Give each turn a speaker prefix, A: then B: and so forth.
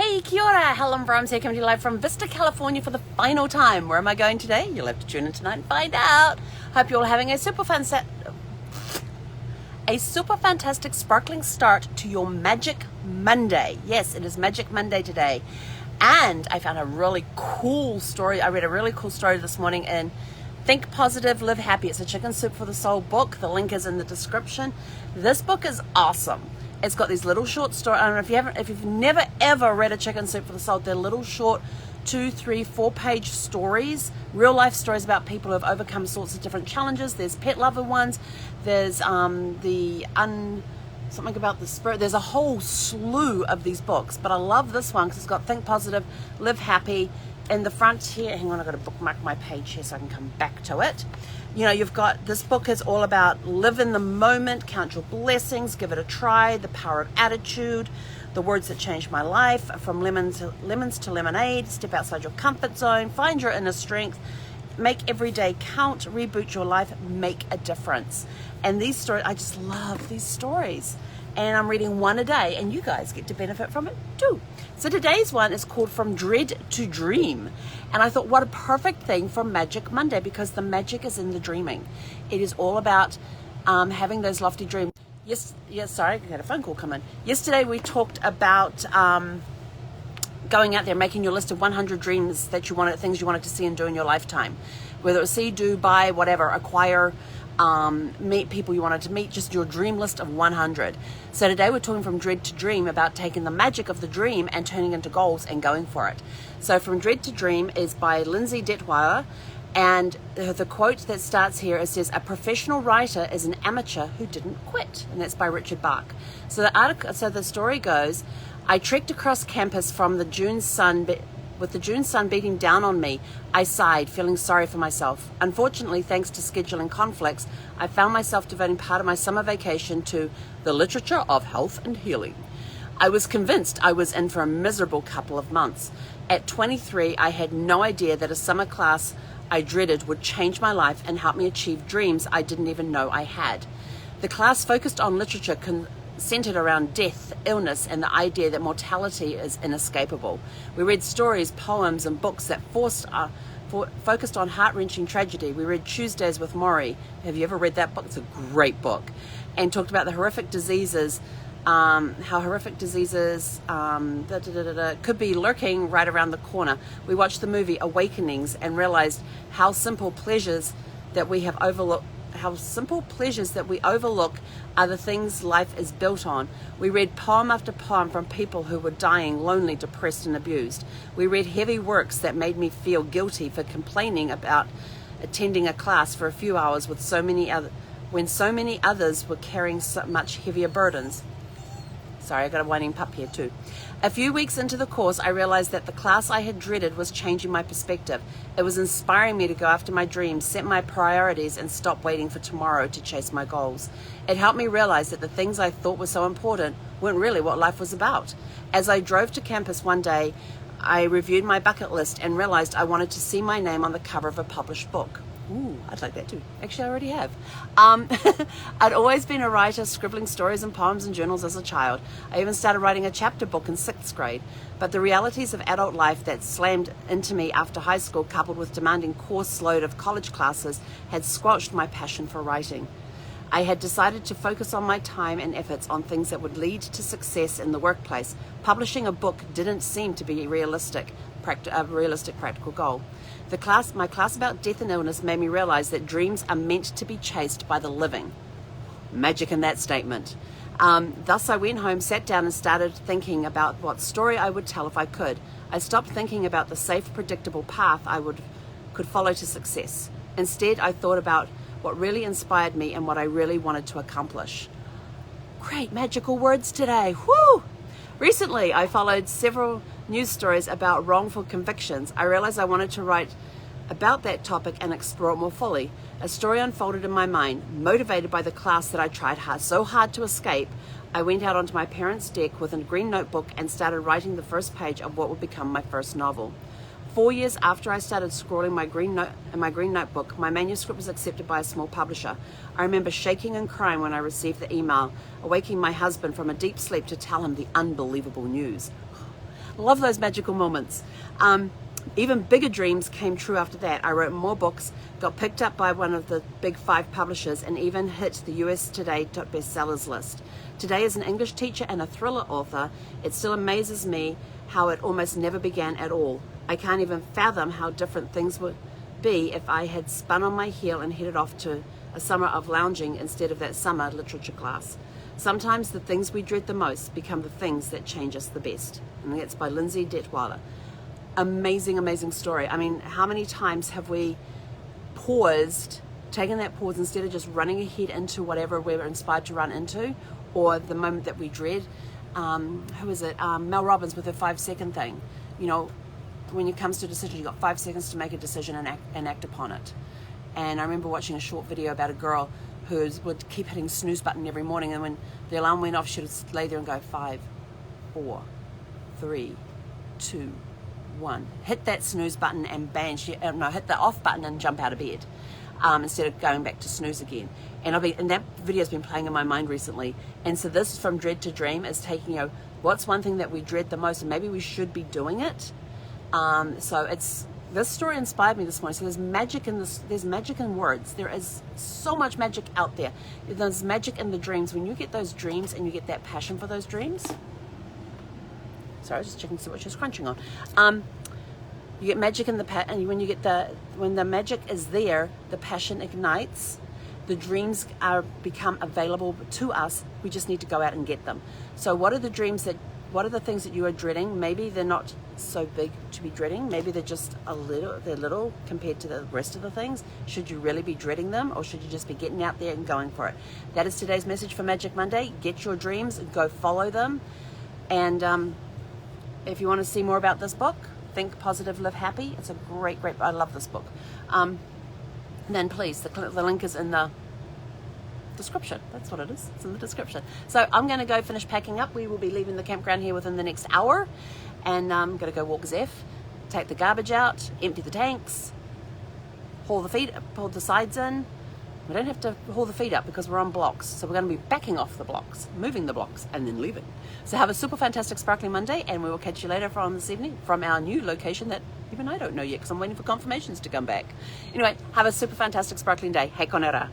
A: Hey, kia ora, Helen Brahms here, coming to you live from Vista, California for the final time. Where am I going today? You'll have to tune in tonight and find out. Hope you're all having a super fantastic, sparkling start to your Magic Monday. Yes, it is Magic Monday today. And I found a really cool story. I read a really cool story this morning in Think Positive, Live Happy. It's a Chicken Soup for the Soul book. The link is in the description. This book is awesome. It's got these little short stories. I don't know if you've never ever read a Chicken Soup for the Soul. They're little short 2, 3, 4-page stories, real life stories about people who have overcome sorts of different challenges. There's pet lover ones. There's something about the spirit. There's a whole slew of these books, but I love this one because it's got Think Positive, Live Happy in the front here. Hang on, I've got to bookmark my page here so I can come back to it. You know, you've got, this book is all about live in the moment, count your blessings, give it a try, the power of attitude, the words that changed my life, from lemons to lemonade, step outside your comfort zone, find your inner strength, make every day count, reboot your life, make a difference. And these stories, I just love these stories. And I'm reading one a day, and you guys get to benefit from it too. So today's one is called From Dread to Dream. And I thought, what a perfect thing for Magic Monday, because the magic is in the dreaming. It is all about having those lofty dreams. Yes, sorry, I had a phone call come in. Yesterday we talked about going out there, making your list of 100 dreams that you wanted, things you wanted to see and do in your lifetime. Whether it was see, do, buy, whatever, acquire, meet people you wanted to meet, just your dream list of 100. So today we're talking From Dread to Dream, about taking the magic of the dream and turning into goals and going for it. So From Dread to Dream is by Lindsay Detweiler, and the quote that starts here, it says, "A professional writer is an amateur who didn't quit," and that's by Richard Bach. So the story goes, "I trekked across campus from the June sun, with the June sun beating down on me. I sighed, feeling sorry for myself. Unfortunately, thanks to scheduling conflicts, I found myself devoting part of my summer vacation to the literature of health and healing. I was convinced I was in for a miserable couple of months. At 23, I had no idea that a summer class I dreaded would change my life and help me achieve dreams I didn't even know I had. The class focused on literature centered around death, illness, and the idea that mortality is inescapable. We read stories, poems, and books that focused on heart-wrenching tragedy. We read Tuesdays with Maury. Have you ever read that book? It's a great book. And talked about the horrific diseases, how horrific diseases could be lurking right around the corner. We watched the movie Awakenings and realized how simple pleasures that we overlook are the things life is built on. We read poem after poem from people who were dying, lonely, depressed, and abused. We read heavy works that made me feel guilty for complaining about attending a class for a few hours when so many others were carrying so much heavier burdens." Sorry, I got a whining pup here too. "A few weeks into the course, I realized that the class I had dreaded was changing my perspective. It was inspiring me to go after my dreams, set my priorities, and stop waiting for tomorrow to chase my goals. It helped me realize that the things I thought were so important weren't really what life was about. As I drove to campus one day, I reviewed my bucket list and realized I wanted to see my name on the cover of a published book." Ooh, I'd like that too. Actually, I already have. I'd always been a writer, scribbling stories and poems and journals as a child. I even started writing a chapter book in 6th grade. But the realities of adult life that slammed into me after high school, coupled with demanding course load of college classes, had squelched my passion for writing. I had decided to focus on my time and efforts on things that would lead to success in the workplace. Publishing a book didn't seem to be a realistic practical goal. My class about death and illness made me realize that dreams are meant to be chased by the living. Magic in that statement. Thus I went home, sat down, and started thinking about what story I would tell if I could. I stopped thinking about the safe, predictable path I could follow to success. Instead, I thought about what really inspired me and what I really wanted to accomplish. Great magical words today. Woo! Recently, I followed several news stories about wrongful convictions. I realized I wanted to write about that topic and explore it more fully. A story unfolded in my mind. Motivated by the class that I tried so hard to escape, I went out onto my parents' deck with a green notebook and started writing the first page of what would become my first novel. 4 years after I started scrawling my green notebook, my manuscript was accepted by a small publisher. I remember shaking and crying when I received the email, awaking my husband from a deep sleep to tell him the unbelievable news. Love those magical moments. Even bigger dreams came true after that. I wrote more books, got picked up by one of the big 5 publishers, and even hit the US Today top bestsellers list. Today, as an English teacher and a thriller author, it still amazes me how it almost never began at all. I can't even fathom how different things would be if I had spun on my heel and headed off to a summer of lounging instead of that summer literature class. Sometimes the things we dread the most become the things that change us the best. And that's by Lindsay Detweiler. Amazing, amazing story. I mean, how many times have we paused, taken that pause instead of just running ahead into whatever we're inspired to run into, or the moment that we dread? Who is it? Mel Robbins with her 5-second thing. You know, when it comes to a decision, you've got 5 seconds to make a decision and act upon it. And I remember watching a short video about a girl who would keep hitting snooze button every morning, and when the alarm went off, she would lay there and go 5, 4, 3, 2, 1. Hit that snooze button and bang, hit the off button and jump out of bed, instead of going back to snooze again. And that video's been playing in my mind recently. And so this From Dread to Dream is taking, what's one thing that we dread the most, and maybe we should be doing it. This story inspired me this morning. So there's magic in this. There's magic in words. There is so much magic out there. There's magic in the dreams. When you get those dreams and you get that passion for those dreams. Sorry, I was just checking to see what she was crunching on. You get magic in and when the magic is there, the passion ignites. The dreams become available to us. We just need to go out and get them. So what are the things that you are dreading? Maybe they're not so big to be dreading. Maybe they're just they're little compared to the rest of the things. Should you really be dreading them, or should you just be getting out there and going for it? That is today's message for Magic Monday. Get your dreams and go follow them. And if you want to see more about this book, Think Positive, Live Happy. It's a great, I love this book. Then please, the link is in the description. That's what it is. It's in the description. So I'm going to go finish packing up. We will be leaving the campground here within the next hour, and I'm going to go walk Zeph, take the garbage out, empty the tanks, haul the sides in. We don't have to haul the feet up because we're on blocks, so we're going to be backing off the blocks, moving the blocks, and then leaving. So have a super fantastic sparkling Monday, and we will catch you later from this evening from our new location that even I don't know yet because I'm waiting for confirmations to come back. Anyway, have a super fantastic sparkling day. Hei konera.